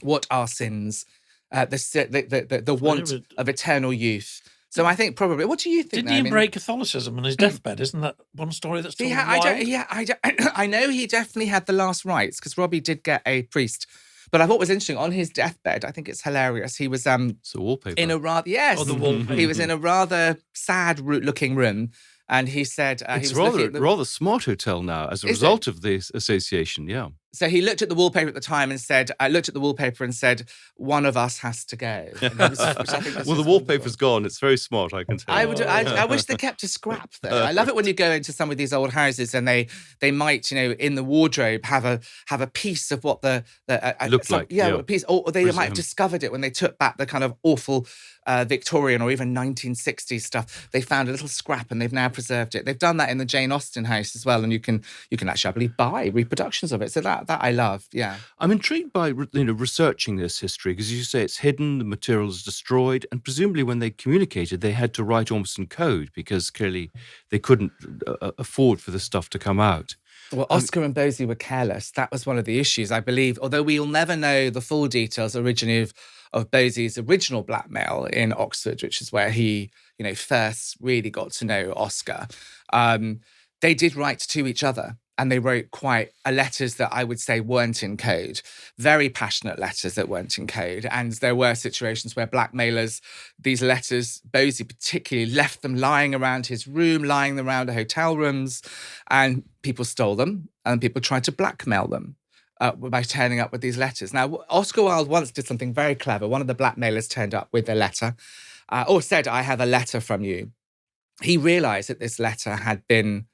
What are sins? The want of eternal youth. So I think probably, what do you think? Didn't he embrace Catholicism on his deathbed? Isn't that one story that's told? I know he definitely had the last rites because Robbie did get a priest. But I thought was interesting on his deathbed. I think it's hilarious. He was it's a wallpaper in a rather the wallpaper. He was in a rather sad-looking room. And he said... it's rather smart hotel now as a result of this association, yeah. So he looked at the wallpaper at the time and said, one of us has to go. Well, the wallpaper's gone. It's very smart, I can tell. I wish they kept a scrap, though. I love it when you go into some of these old houses and they might, in the wardrobe have a piece of what the looked like. Yeah, a piece. Or they might have discovered it when they took back the kind of awful Victorian or even 1960s stuff. They found a little scrap and they've now preserved it. They've done that in the Jane Austen house as well, and you can actually, I believe, buy reproductions of it. So that I love, yeah. I'm intrigued by researching this history because, as you say, it's hidden, the material is destroyed, and presumably when they communicated, they had to write almost in code because clearly they couldn't afford for this stuff to come out. Well, Oscar and Bosie were careless. That was one of the issues, I believe. Although we'll never know the full details originally of Bosie's original blackmail in Oxford, which is where he, first really got to know Oscar. They did write to each other. and they wrote quite letters that I would say weren't in code, very passionate letters that weren't in code. And there were situations where blackmailers, these letters, Bosie particularly, left them lying around his room, lying around hotel rooms, and people stole them and people tried to blackmail them by turning up with these letters. Now, Oscar Wilde once did something very clever. One of the blackmailers turned up with a letter or said, "I have a letter from you." He realized that this letter had been,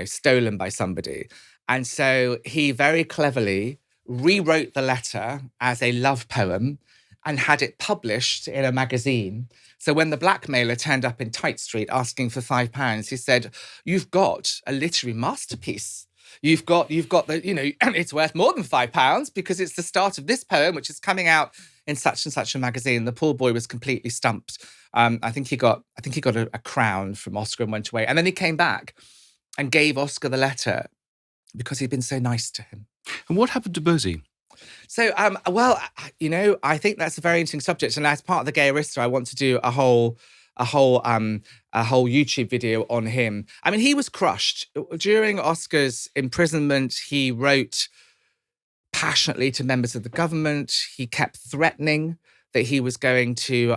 stolen by somebody. And so he very cleverly rewrote the letter as a love poem and had it published in a magazine. So when the blackmailer turned up in Tite Street asking for £5, he said, "You've got a literary masterpiece. You've got the, it's worth more than £5 because it's the start of this poem, which is coming out in such and such a magazine." The poor boy was completely stumped. I think he got a crown from Oscar and went away. And then he came back and gave Oscar the letter because he'd been so nice to him. And what happened to Bosie? So, I think that's a very interesting subject. And as part of the Gay Aristo, I want to do a whole YouTube video on him. I mean, he was crushed. During Oscar's imprisonment, he wrote passionately to members of the government. He kept threatening that he was going to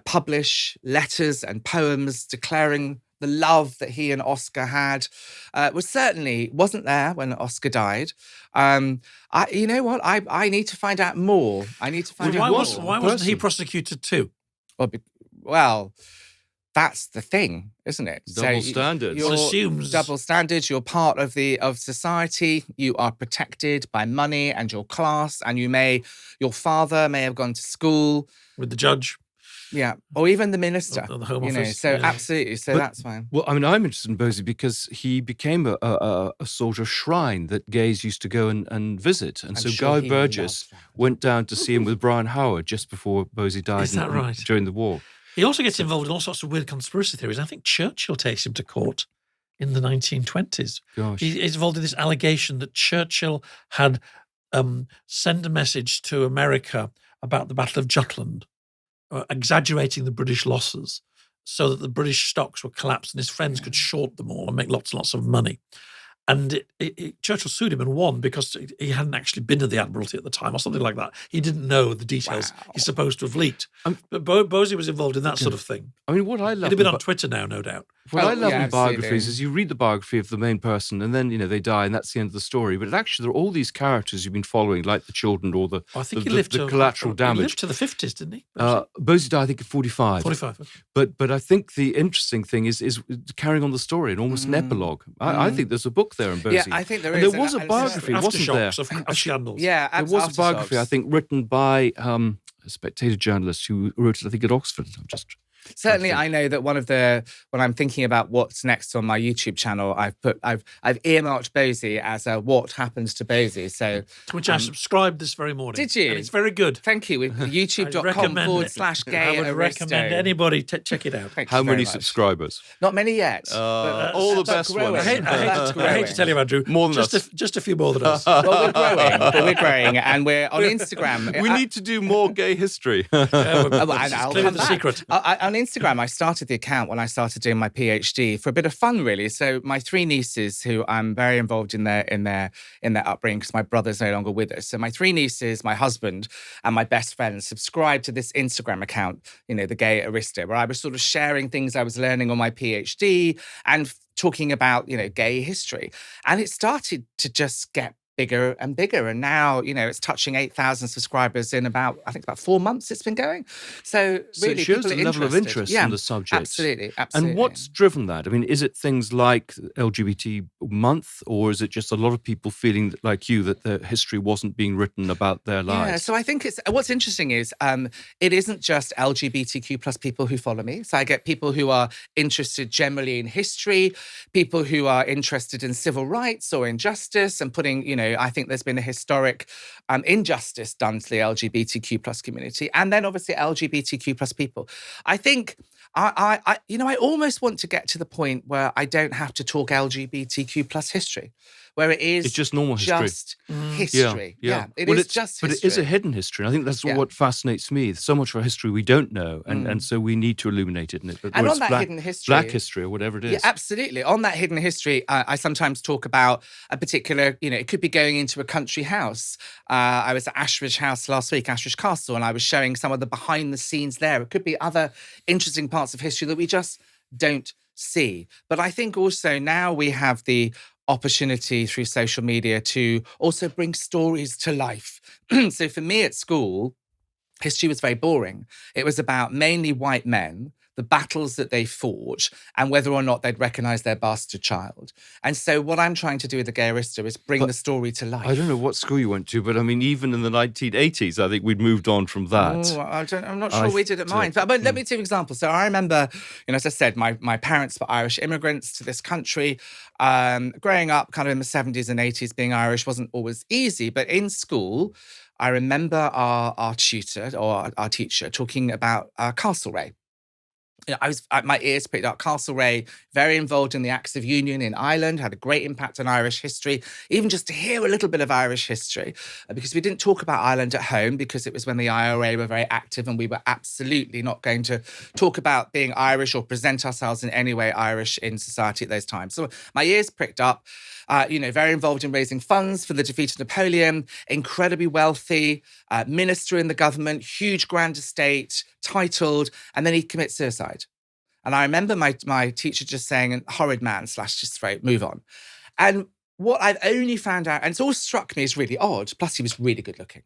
publish letters and poems declaring the love that he and Oscar had. Wasn't there when Oscar died. You know what? I need to find out more. I need to find out more. Why wasn't he prosecuted too? Well, that's the thing, isn't it? Double standards. One assumes double standards. You're part of society. You are protected by money and your class, and your father may have gone to school with the judge. Yeah, or even the minister. The Home Office. Absolutely. So that's fine. Well, I mean, I'm interested in Bosie because he became a sort of shrine that gays used to go and visit. And so Guy Burgess went down to see him with Brian Howard just before Bosie died. Is that right? During the war. He also gets involved in all sorts of weird conspiracy theories. I think Churchill takes him to court in the 1920s. Gosh. He's involved in this allegation that Churchill had sent a message to America about the Battle of Jutland, exaggerating the British losses so that the British stocks would collapse and his friends could short them all and make lots and lots of money. And Churchill sued him and won because he hadn't actually been to the Admiralty at the time or something like that. He didn't know the details he's supposed to have leaked. But Bosie was involved in that sort of thing. I mean, what I love... He'd have been on Twitter now, no doubt. What I love in biographies is you read the biography of the main person and then, they die and that's the end of the story. But actually, there are all these characters you've been following, like the children or the collateral damage. He lived to the 50s, didn't he? Bosie died, I think, at 45. 45. Okay. But I think the interesting thing is carrying on the story and almost an epilogue. I think there's a book there in Bosie. Yeah, I think there is. There was a biography, wasn't there? Of scandals. Yeah, there was a biography, I think, written by a Spectator journalist who wrote it, I think, at Oxford. Certainly, I know that when I'm thinking about what's next on my YouTube channel, I've earmarked Bosie as a what happens to Bosie. So, to which I subscribed this very morning. Did you? And it's very good. Thank you. YouTube.com/Gay I would recommend anybody check it out. How many subscribers? Not many yet. All the best ones. I hate to tell you, Andrew. More than just a few more than us. Well, we're growing, and we're on Instagram. We need to do more gay history. I'll clear the secret. On Instagram, I started the account when I started doing my PhD for a bit of fun, really. So my three nieces, who I'm very involved in their upbringing because my brother's no longer with us. So my three nieces, my husband, and my best friend subscribed to this Instagram account, the Gay Aristo, where I was sort of sharing things I was learning on my PhD and talking about, gay history. And it started to just get bigger and bigger. And now, it's touching 8,000 subscribers in about 4 months it's been going. So really, it shows a level of interest in the subject. Absolutely. And what's driven that? I mean, is it things like LGBT month, or is it just a lot of people feeling like you that their history wasn't being written about their lives? Yeah, so I think what's interesting is it isn't just LGBTQ plus people who follow me. So I get people who are interested generally in history, people who are interested in civil rights or in justice and putting, I think there's been a historic injustice done to the LGBTQ plus community, and then obviously LGBTQ plus people. I think I almost want to get to the point where I don't have to talk LGBTQ plus history, where it is it's just normal history. History. Yeah. It Well, is just history. But it is a hidden history. And I think that's what fascinates me. There's so much of our history we don't know. And so we need to illuminate it. And on that hidden history. Black history or whatever it is. Yeah, absolutely. On that hidden history, I sometimes talk about a particular, it could be going into a country house. I was at Ashridge House last week, Ashridge Castle, and I was showing some of the behind the scenes there. It could be other interesting parts of history that we just don't see. But I think also now we have the opportunity through social media to also bring stories to life. So for me at school, history was very boring. It was about mainly white men, the battles that they fought, and whether or not they'd recognise their bastard child. And so what I'm trying to do with the Gay Aristo is bring the story to life. I don't know what school you went to, but I mean, even in the 1980s, I think we'd moved on from that. I'm not sure we did at mine. But let me give you an example. So I remember, as I said, my parents were Irish immigrants to this country. Growing up kind of in the 70s and 80s, being Irish wasn't always easy. But in school, I remember our tutor or our teacher talking about Castlereagh. My ears picked up Castlereagh, very involved in the Acts of Union in Ireland, had a great impact on Irish history, even just to hear a little bit of Irish history, because we didn't talk about Ireland at home because it was when the IRA were very active and we were absolutely not going to talk about being Irish or present ourselves in any way Irish in society at those times. So my ears pricked up. Very involved in raising funds for the defeat of Napoleon, incredibly wealthy, minister in the government, huge grand estate, titled, and then he commits suicide. And I remember my teacher just saying, horrid man, slashed his throat, move on. And what I've only found out, and it's all struck me as really odd, plus he was really good looking.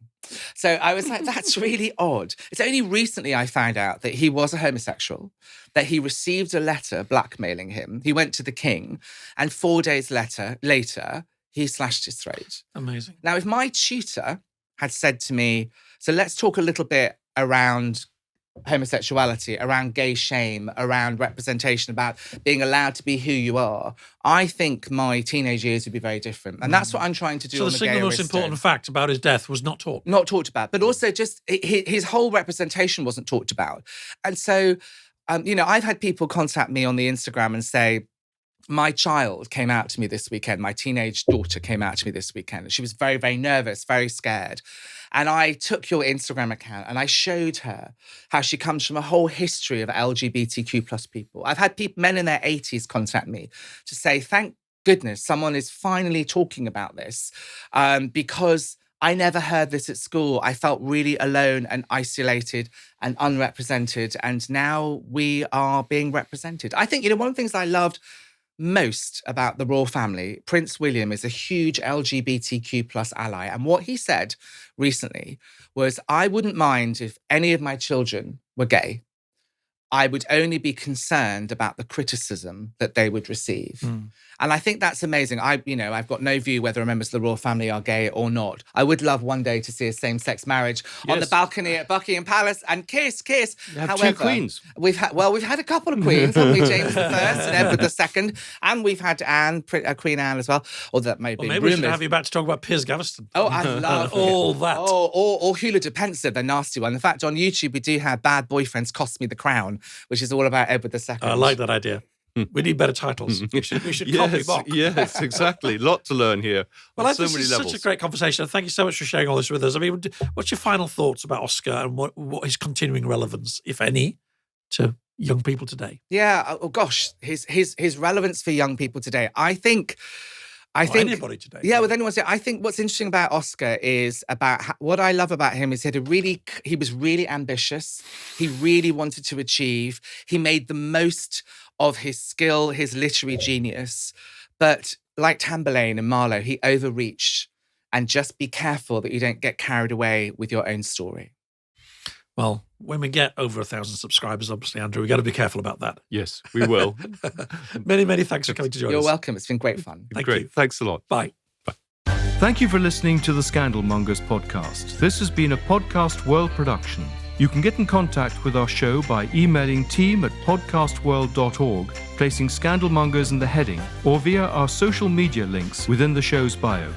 So I was like, that's really odd. It's only recently I found out that he was a homosexual, that he received a letter blackmailing him. He went to the king, and 4 days later, he slashed his throat. Amazing. Now, if my tutor had said to me, so let's talk a little bit around homosexuality, around gay shame, around representation, about being allowed to be who you are, I think my teenage years would be very different. And that's what I'm trying to do on the Gay So the single most Aristo. important fact about his death was not talked. Not talked about, but also just his whole representation wasn't talked about. And so, I've had people contact me on the Instagram and say, my child came out to me this weekend. My teenage daughter came out to me this weekend. She was very, very nervous, very scared. And I took your Instagram account and I showed her how she comes from a whole history of LGBTQ plus people. I've had men in their 80s contact me to say, thank goodness someone is finally talking about this, because I never heard this at school. I felt really alone and isolated and unrepresented. And now we are being represented. I think, one of the things I loved most about the royal family, Prince William is a huge LGBTQ plus ally. And what he said recently was, I wouldn't mind if any of my children were gay. I would only be concerned about the criticism that they would receive. And I think that's amazing. I've got no view whether members of the royal family are gay or not. I would love one day to see a same-sex marriage on the balcony at Buckingham Palace and kiss. You have two queens. We've had a couple of queens, haven't we? James I and Edward II, and we've had Anne, Queen Anne as well. Or that may be maybe we should have you back to talk about Piers Gaveston. Oh, I love all that. Or Hula Depensive, the nasty one. In fact, on YouTube we do have Bad Boyfriends Cost Me the Crown, which is all about Edward II. I like that idea. We need better titles. We should copy Mok. Yes, exactly. Lot to learn here. Well, this is such a great conversation. Thank you so much for sharing all this with us. I mean, what's your final thoughts about Oscar and what his continuing relevance, if any, to young people today? Yeah. Oh gosh, his relevance for young people today. I think anybody today. Yeah, with anyone. I think what's interesting about Oscar is about what I love about him is he was really ambitious. He really wanted to achieve. He made the most of his skill, his literary genius. But like Tamburlaine and Marlowe, he overreached. And just be careful that you don't get carried away with your own story. Well, when we get over 1,000 subscribers, obviously, Andrew, we've got to be careful about that. Yes, we will. Many, many thanks for coming to join us. You're welcome. It's been great fun. Thank you. Thanks a lot. Bye. Thank you for listening to the Scandalmongers podcast. This has been a Podcast World production. You can get in contact with our show by emailing team@podcastworld.org, placing Scandalmongers in the heading, or via our social media links within the show's bio.